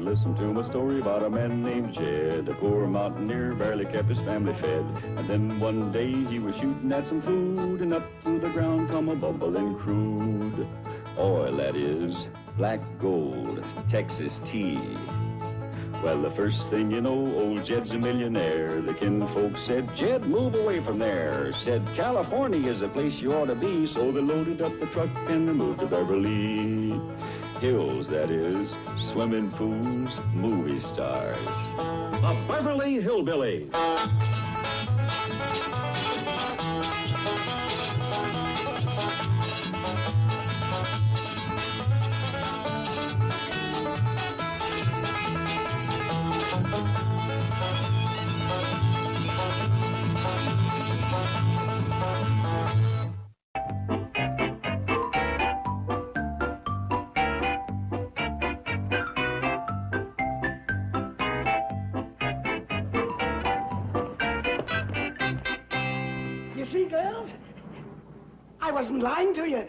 Listen to my story about a man named Jed. A poor mountaineer barely kept his family fed. And then one day he was shooting at some food, and up through the ground come a bubbling crude oil, that is, black gold, Texas tea. Well, the first thing you know, old Jed's a millionaire. The kinfolk said, Jed, move away from there. Said, California is a place you ought to be. So they loaded up the truck and they moved to Beverly Hills, that is, swimming pools, movie stars. The Beverly Hillbillies. See, girls, I wasn't lying to you.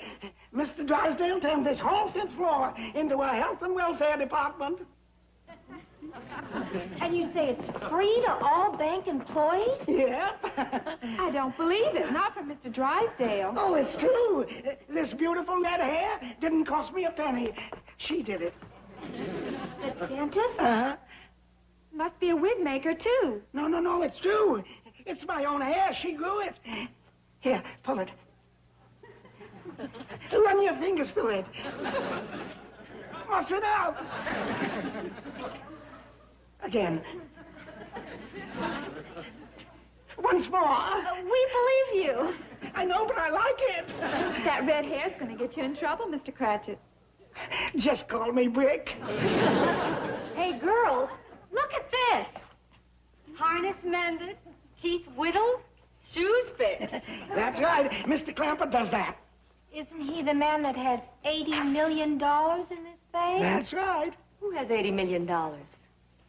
Mr. Drysdale turned this whole 5th floor into a health and welfare department. And you say it's free to all bank employees? Yep. I don't believe it. Not from Mr. Drysdale. Oh, it's true. This beautiful red hair didn't cost me a penny. She did it. The dentist? Uh-huh. Must be a wig maker, too. No, it's true. It's my own hair. She grew it. Here, pull it. Run your fingers through it. Muss it out. Again. Once more. We believe you. I know, but I like it. That red hair's going to get you in trouble, Mr. Cratchit. Just call me Brick. Hey, girls, look at this. Harness mended, teeth whittled, shoes fixed. That's right. Mr. Clampett does that. Isn't he the man that has $80 million in his bank? That's right. Who has $80 million?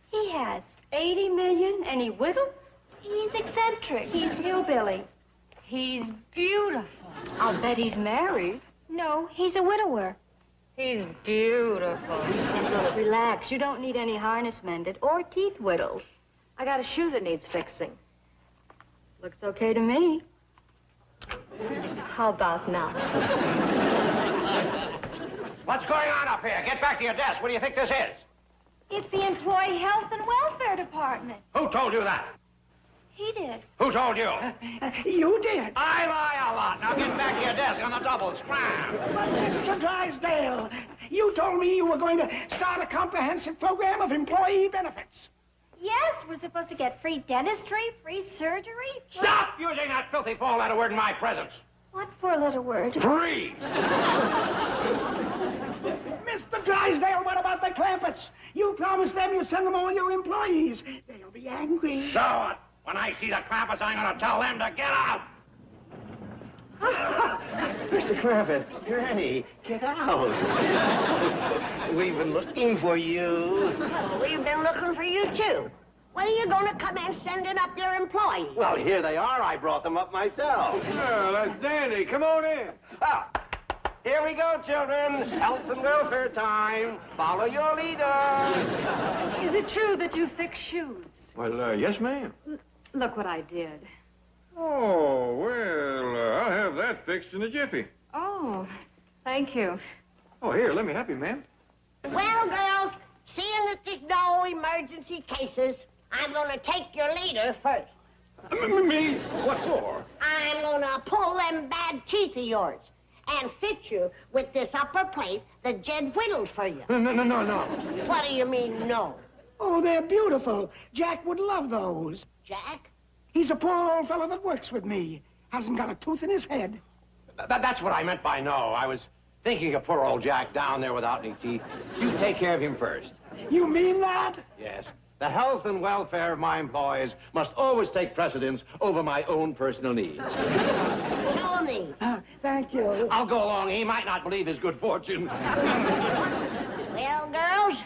He has. 80 million, and he whittles? He's eccentric. He's hillbilly. He's beautiful. I'll bet he's married. No, he's a widower. He's beautiful. Relax. You don't need any harness mended or teeth whittled. I got a shoe that needs fixing. Looks okay to me. How about now? What's going on up here? Get back to your desk. What do you think this is? It's the Employee Health and Welfare Department. Who told you that? He did. Who told you? You did. I lie a lot. Now get back to your desk on the double scram. But Mr. Drysdale, you told me you were going to start a comprehensive program of employee benefits. Yes, we're supposed to get free dentistry, free surgery. Stop using that filthy four-letter word in my presence. What four-letter word? Free. Mr. Drysdale, what about the Clampetts? You promised them you'd send them all your employees. They'll be angry. So what? When I see the Clampetts, I'm going to tell them to get out. Mr. Clampett, Granny, get out. We've been looking for you. We've been looking for you, too. When are you going to come in sending up your employees? Well, here they are. I brought them up myself. Well, that's dandy. Come on in. Ah, here we go, children. Health and welfare time. Follow your leader. Is it true that you fix shoes? Well, yes, ma'am. Look what I did. Oh, well, I'll have that fixed in a jiffy. Oh, thank you. Oh, here, let me help you, ma'am. Well, girls, seeing that there's no emergency cases, I'm going to take your leader first. Me? What for? I'm going to pull them bad teeth of yours and fit you with this upper plate that Jed whittled for you. No. What do you mean, no? Oh, they're beautiful. Jack would love those. Jack? He's a poor old fellow that works with me. Hasn't got a tooth in his head. That's what I meant by no. I was thinking of poor old Jack down there without any teeth. You take care of him first. You mean that? Yes. The health and welfare of my employees must always take precedence over my own personal needs. Show me. Thank you. I'll go along. He might not believe his good fortune. Well, girls,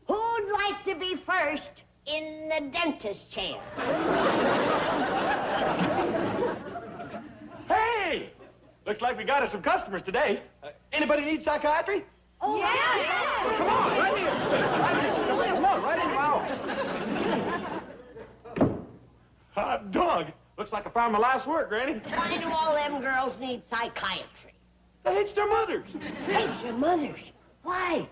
who'd like to be first in the dentist chair? Hey! Looks like we got us some customers today. Anybody need psychiatry? Oh, yeah. Well, come on, right here. Right here. looks like I found my life's work, Granny. Why do all them girls need psychiatry? They hates their mothers. Hates their mothers. Why?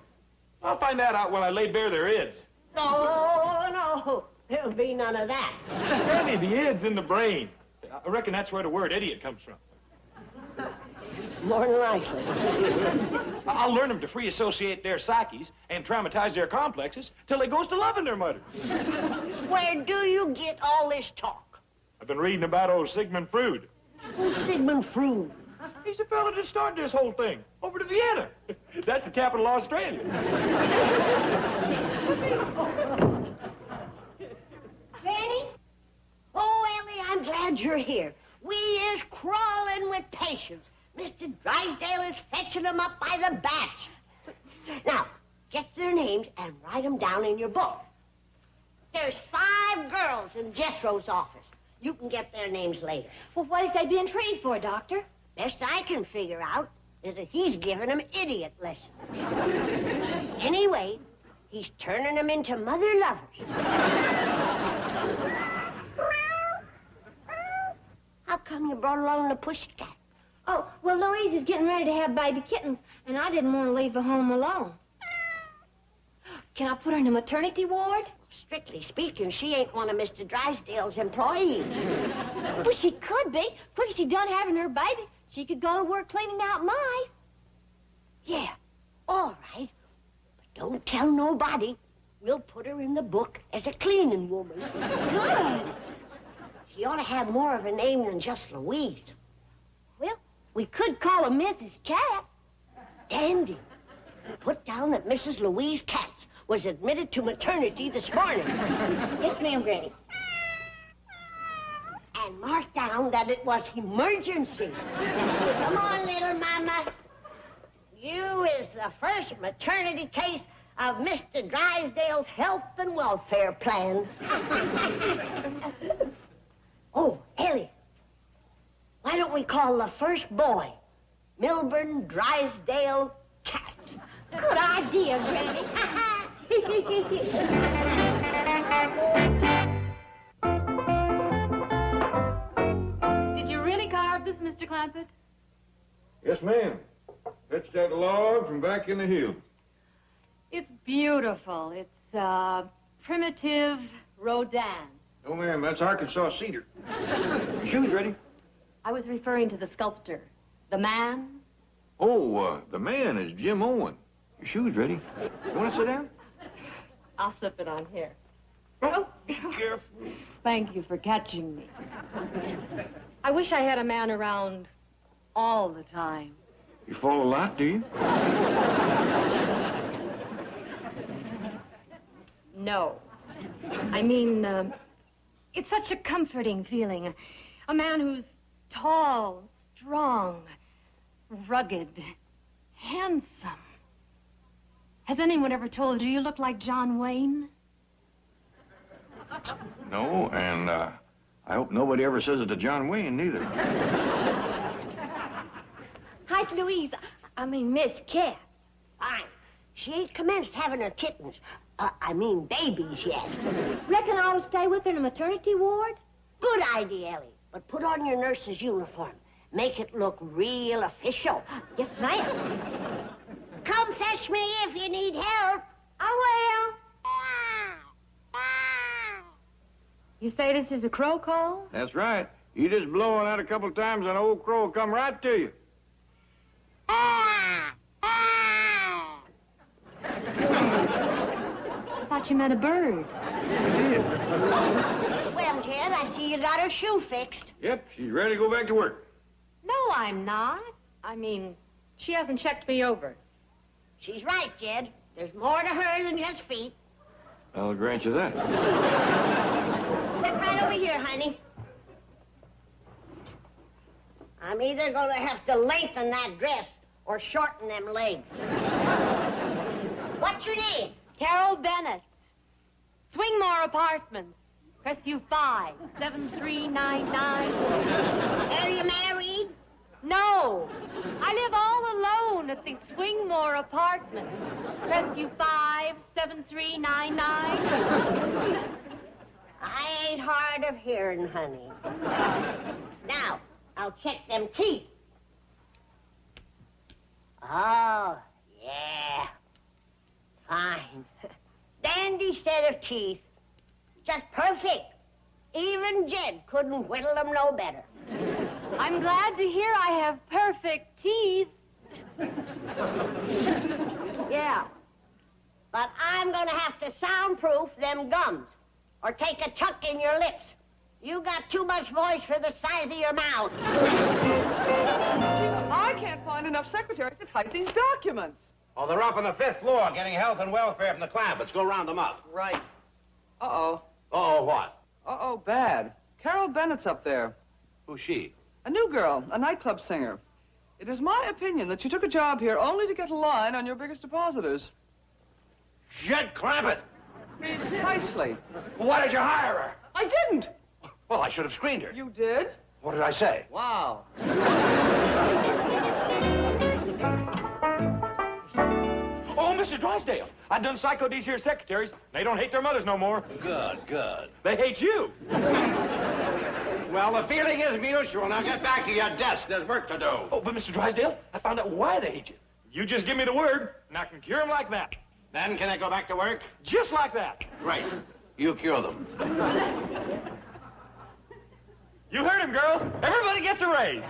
I'll find that out when I lay bare their ids. No. There'll be none of that. Granny, the id's in the brain. I reckon that's where the word idiot comes from. More than likely. I'll learn them to free associate their psyches and traumatize their complexes till they goes to loving their mothers. Where do you get all this talk? I've been reading about old Sigmund Freud. Who's Sigmund Freud? He's the fella that started this whole thing. Over to Vienna. That's the capital of Australia. Granny? Oh, Ellie, I'm glad you're here. We is crawling with patients. Mr. Drysdale is fetching them up by the batch. Now, get their names and write them down in your book. There's 5 girls in Jethro's office. You can get their names later. Well, what is they being treated for, Doctor? Best I can figure out is that he's giving them idiot lessons. Anyway, he's turning them into mother lovers. How come you brought along the pussycat? Oh, well, Louise is getting ready to have baby kittens, and I didn't want to leave her home alone. Can I put her in the maternity ward? Strictly speaking, she ain't one of Mr. Drysdale's employees. Well, she could be. Quick as she done having her babies, she could go to work cleaning out mice. Yeah, all right. But don't tell nobody. We'll put her in the book as a cleaning woman. Good. She ought to have more of a name than just Louise. Well, we could call her Mrs. Cat. Dandy. Put down that Mrs. Louise Katz was admitted to maternity this morning. Yes, ma'am, Granny. And mark down that it was emergency. Come on, little mama. You is the first maternity case of Mr. Drysdale's health and welfare plan. Oh, Elliot. Why don't we call the first boy Milburn Drysdale Cat? Good idea, Granny. Did you really carve this, Mr. Clampett? Yes, ma'am. Fetched that log from back in the hill. It's beautiful. It's, primitive Rodin. Oh, ma'am, that's Arkansas cedar. Your shoes ready? I was referring to the sculptor. The man? Oh, the man is Jim Owen. Your shoes ready? You want to sit down? I'll slip it on here. Oh, be careful. Thank you for catching me. I wish I had a man around all the time. You fall a lot, do you? No. I mean, it's such a comforting feeling. A man who's tall, strong, rugged, handsome. Has anyone ever told you look like John Wayne? No, and I hope nobody ever says it to John Wayne, neither. Hi, it's Louise. I mean, Miss Cat. Fine. She ain't commenced having her kittens. Babies yet. Reckon I ought to stay with her in a maternity ward? Good idea, Ellie. But put on your nurse's uniform. Make it look real official. Yes, ma'am. Come fetch me if you need help. I will. You say this is a crow call? That's right. You just blowing out a couple times, and an old crow will come right to you. I thought you meant a bird. Well, Jed, I see you got her shoe fixed. Yep, she's ready to go back to work. No, I'm not. I mean, she hasn't checked me over. She's right, Jed. There's more to her than just feet. I'll grant you that. Sit right over here, honey. I'm either going to have to lengthen that dress or shorten them legs. What's your name? Carol Bennett. Swingmore Apartments. Crestview 5, 7399. Are you married? No. I live all alone at the Swingmore Apartments. Crestview 5, 7399. I ain't hard of hearing, honey. Now, I'll check them teeth. Oh, yeah. Fine. Dandy set of teeth. Just perfect. Even Jed couldn't whittle them no better. I'm glad to hear I have perfect teeth. Yeah. But I'm gonna have to soundproof them gums. Or take a tuck in your lips. You got too much voice for the size of your mouth. I can't find enough secretaries to type these documents. Oh, they're up on the 5th floor getting health and welfare from the Clampetts. Go round them up. Right. Uh-oh. Oh, what? Uh-oh, bad. Carol Bennett's up there. Who's she? A new girl, a nightclub singer. It is my opinion that she took a job here only to get a line on your biggest depositors. Jed Clampett. Precisely. Why did you hire her? I didn't. Well, I should have screened her. You did? What did I say? Wow. Oh, Mr. Drysdale, I done psycho these here secretaries. They don't hate their mothers no more. Good, good. They hate you. Well, the feeling is mutual. Now get back to your desk. There's work to do. Oh, but Mr. Drysdale, I found out why they hate you. You just give me the word, and I can cure them like that. Then can I go back to work? Just like that. Great. You cure them. You heard him, girls. Everybody gets a raise.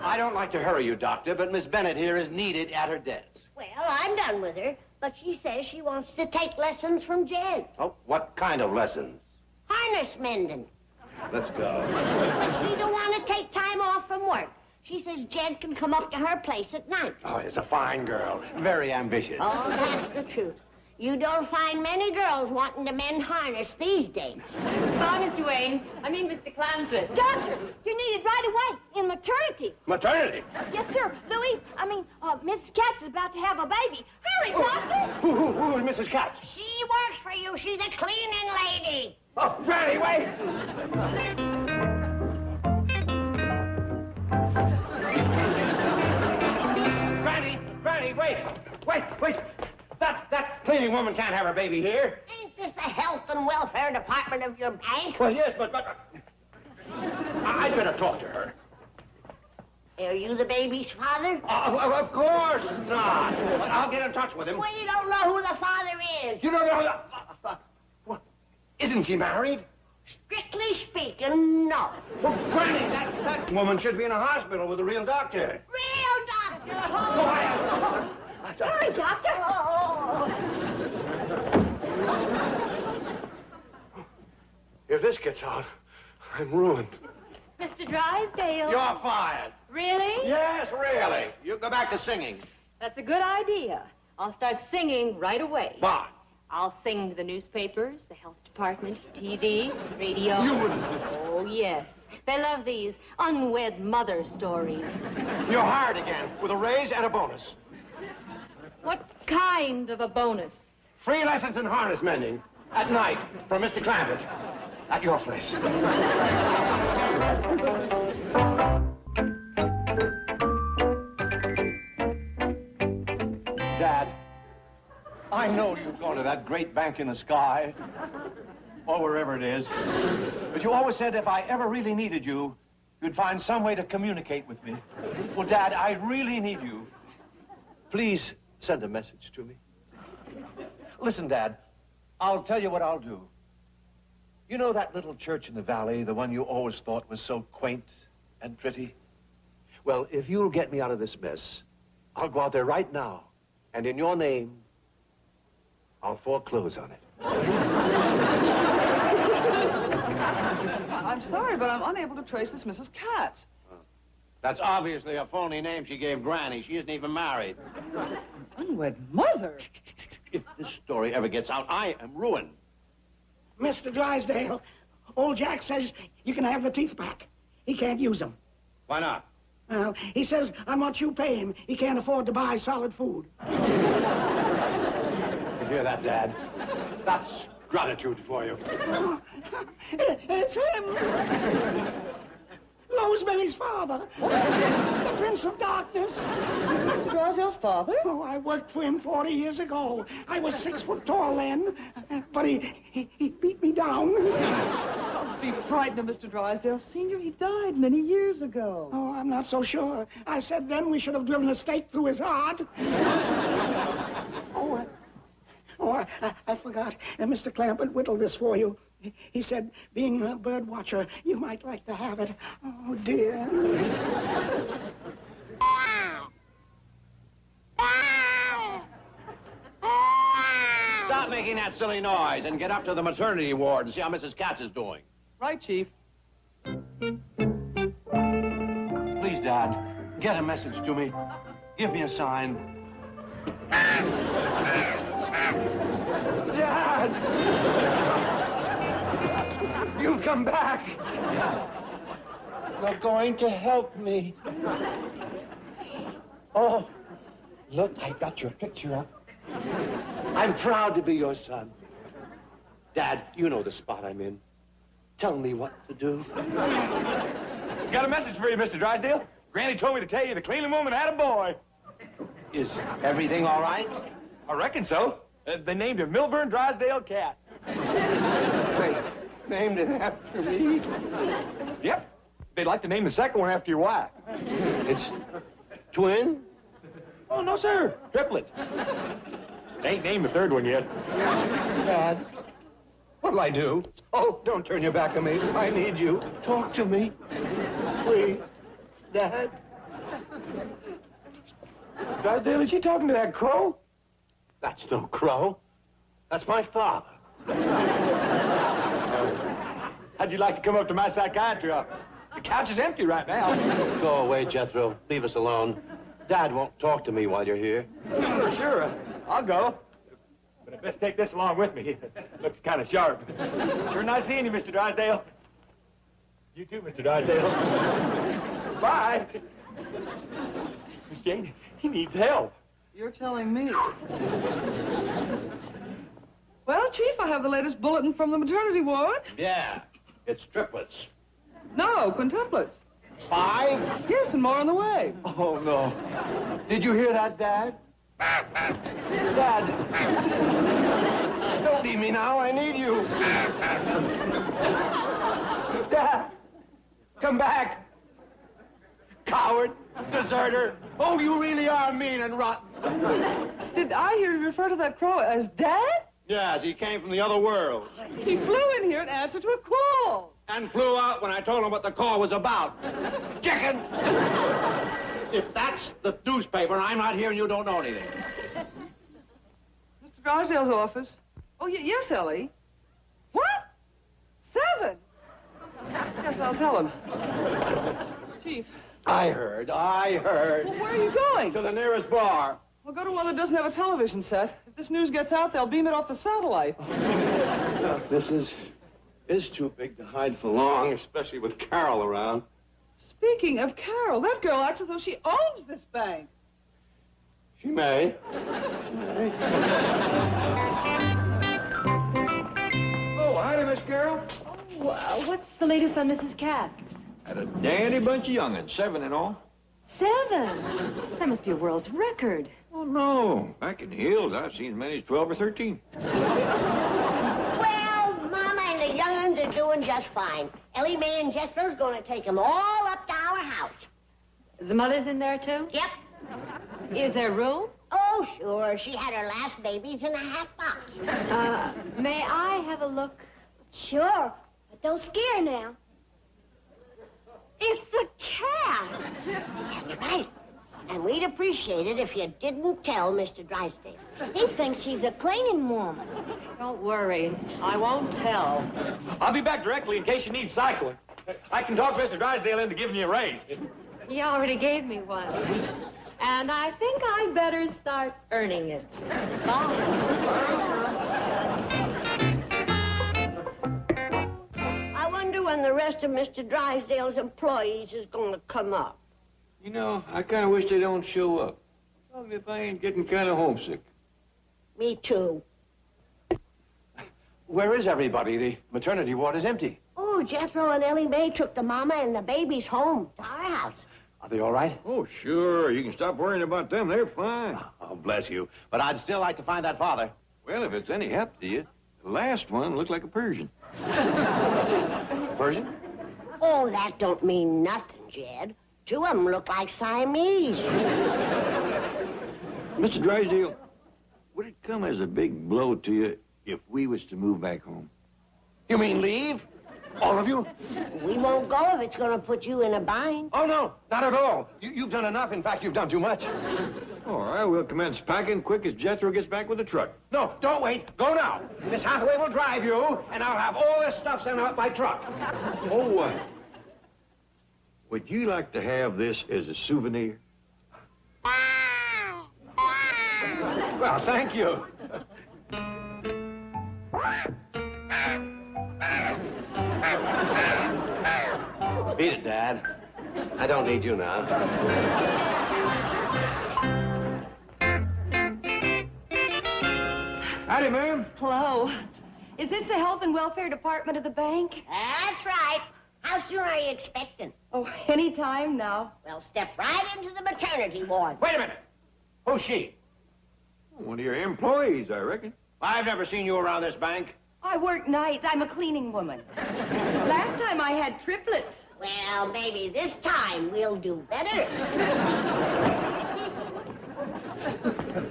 I don't like to hurry you, Doctor, but Miss Bennett here is needed at her desk. Well, I'm done with her, but she says she wants to take lessons from Jed. Oh, what kind of lessons? Harness mending. Let's go. She don't want to take time off from work. She says Jed can come up to her place at night. Oh, it's a fine girl. Very ambitious. Oh, that's the truth. You don't find many girls wanting to mend harness these days. Bye, Mr. Wayne. I mean, Mr. Clampett. Doctor, you're needed right away in maternity. Maternity? Yes, sir. Mrs. Katz is about to have a baby. Hurry, Doctor. Who is Mrs. Katz? She works for you. She's a cleaning lady. Oh, Granny, wait! Granny, wait! Wait! That cleaning woman can't have her baby here. Ain't this the health and welfare department of your bank? Well, yes, but I'd better talk to her. Are you the baby's father? Of course not. But I'll get in touch with him. Well, you don't know who the father is. You don't know well, isn't she married? Strictly speaking, no. Well, Granny, that woman should be in a hospital with a real doctor. Real doctor. Hurry, Doctor. If this gets out, I'm ruined. Mr. Drysdale. You're fired. Really? Yes, really. You go back to singing. That's a good idea. I'll start singing right away. Fine. I'll sing to the newspapers, the health department, TV, radio. You wouldn't. Oh, yes. They love these unwed mother stories. You're hired again with a raise and a bonus. What kind of a bonus? Free lessons in harness mending at night from Mr. Clampett at your place. Dad, I know you've gone to that great bank in the sky, or wherever it is, but you always said if I ever really needed you, you'd find some way to communicate with me. Well, Dad, I really need you. Please send a message to me. Listen, Dad, I'll tell you what I'll do. You know that little church in the valley, the one you always thought was so quaint and pretty? Well, if you'll get me out of this mess, I'll go out there right now, and in your name, I'll foreclose on it. I'm sorry, but I'm unable to trace this Mrs. Katz. That's obviously a phony name she gave Granny. She isn't even married. Unwed mother? If this story ever gets out, I am ruined. Mr. Drysdale, old Jack says you can have the teeth back. He can't use them. Why not? Well, he says how much you pay him, he can't afford to buy solid food. You hear that, Dad? That's gratitude for you. Oh, it's him. Rosemary's father. The Prince of Darkness. Mr. Drysdale's father? Oh, I worked for him 40 years ago. I was 6 foot tall then, but he beat me down. Don't be frightened of Mr. Drysdale, Sr. He died many years ago. Oh, I'm not so sure. I said then we should have driven a stake through his heart. I forgot. Mr. Clampett whittled this for you. He said, being a bird watcher, you might like to have it. Oh, dear. Stop making that silly noise and get up to the maternity ward and see how Mrs. Katz is doing. Right, Chief. Please, Dad, get a message to me. Give me a sign. Dad! You've come back. You're going to help me. Oh, look, I got your picture up. I'm proud to be your son. Dad, you know the spot I'm in. Tell me what to do. Got a message for you, Mr. Drysdale. Granny told me to tell you the cleaning woman had a boy. Is everything all right? I reckon so. They named him Milburn Drysdale Cat. They named it after me. Yep. They'd like to name the second one after your wife. It's twin? Oh, no, sir. Triplets. They ain't named the third one yet. Dad, what'll I do? Oh, don't turn your back on me. I need you. Talk to me. Please, Dad. Drysdale, is she talking to that crow? That's no crow. That's my father. How'd you like to come up to my psychiatry office? The couch is empty right now. Go away, Jethro. Leave us alone. Dad won't talk to me while you're here. Sure. I'll go. But I best take this along with me. It looks kind of sharp. Sure nice seeing you, Mr. Drysdale. You too, Mr. Drysdale. Bye. Miss Jane, he needs help. You're telling me. Well, Chief, I have the latest bulletin from the maternity ward. Yeah, it's triplets. No, quintuplets. 5? Yes, and more on the way. Oh, no. Did you hear that, Dad? Dad. Don't leave me now. I need you. Dad. Come back. Coward. Deserter. Oh, you really are mean and rotten. Did I hear you refer to that crow as Dad? Yes, he came from the other world. He flew in here in answer to a call. And flew out when I told him what the call was about. Chicken! If that's the newspaper, I'm not here and you don't know anything. Mr. Drysdale's office. Oh, yes, Ellie. What? 7? Yes, I'll tell him. Chief. I heard. Well, where are you going? To the nearest bar. Well, go to one that doesn't have a television set. If this news gets out, they'll beam it off the satellite. Look, this is too big to hide for long, especially with Carol around. Speaking of Carol, that girl acts as though she owns this bank. She may. Oh, howdy, Miss Carol. Oh, what's the latest on Mrs. Katz? Had a dandy bunch of young'uns, 7 in all. 7? That must be a world's record. Oh, no. Back in the hills, I've seen as many as 12 or 13. Well, Mama and the young'uns are doing just fine. Ellie Mae and Jethro's going to take them all up to our house. The mother's in there, too? Yep. Is there room? Oh, sure. She had her last babies in a hat box. May I have a look? Sure, but don't scare now. It's a cat! That's right. And we'd appreciate it if you didn't tell Mr. Drysdale. He thinks she's a cleaning woman. Don't worry. I won't tell. I'll be back directly in case you need cycling. I can talk Mr. Drysdale into giving you a raise. He already gave me one. And I think I'd better start earning it. I wonder when the rest of Mr. Drysdale's employees is going to come up. You know, I kind of wish they don't show up. Tell me if I ain't getting kind of homesick. Me too. Where is everybody? The maternity ward is empty. Oh, Oh, Jethro and Ellie Mae took the mama and the babies home to our house. Are they all right? Oh, sure. You can stop worrying about them. They're fine. Oh, bless you. But I'd still like to find that father. Well, if it's any help to you, the last one looked like a Persian. Persian? Oh, that don't mean nothing, Jed. Two of them look like Siamese. Mr. Drysdale, would it come as a big blow to you if we was to move back home? You mean leave? All of you? We won't go if it's going to put you in a bind. Oh, no, not at all. You've done enough. In fact, you've done too much. All right, we'll commence packing quick as Jethro gets back with the truck. No, don't wait. Go now. Miss Hathaway will drive you, and I'll have all this stuff sent out by truck. Oh, would you like to have this as a souvenir? Well, thank you. Beat it, Dad. I don't need you now. Howdy, ma'am. Hello. Is this the Health and Welfare Department of the bank? That's right. How soon are you expecting? Oh, any time now. Well, step right into the maternity ward. Wait a minute. Who's she? One of your employees, I reckon. I've never seen you around this bank. I work nights. I'm a cleaning woman. Last time I had triplets. Well, maybe this time we'll do better.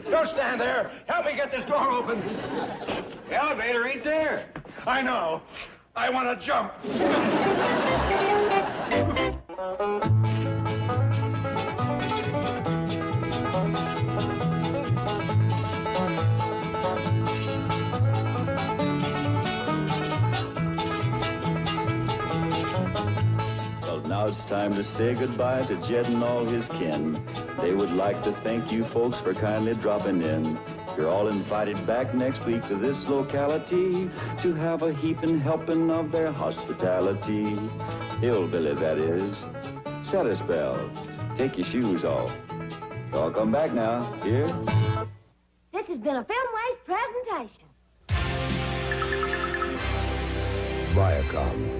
Don't stand there. Help me get this door open. The elevator ain't there. I know. I want to jump. Well, now it's time to say goodbye to Jed and all his kin. They would like to thank you folks for kindly dropping in. You're all invited back next week to this locality to have a heaping helping of their hospitality. Hillbilly, that is. Set a spell. Take your shoes off. Y'all come back now. Here. This has been a Filmways presentation. Viacom.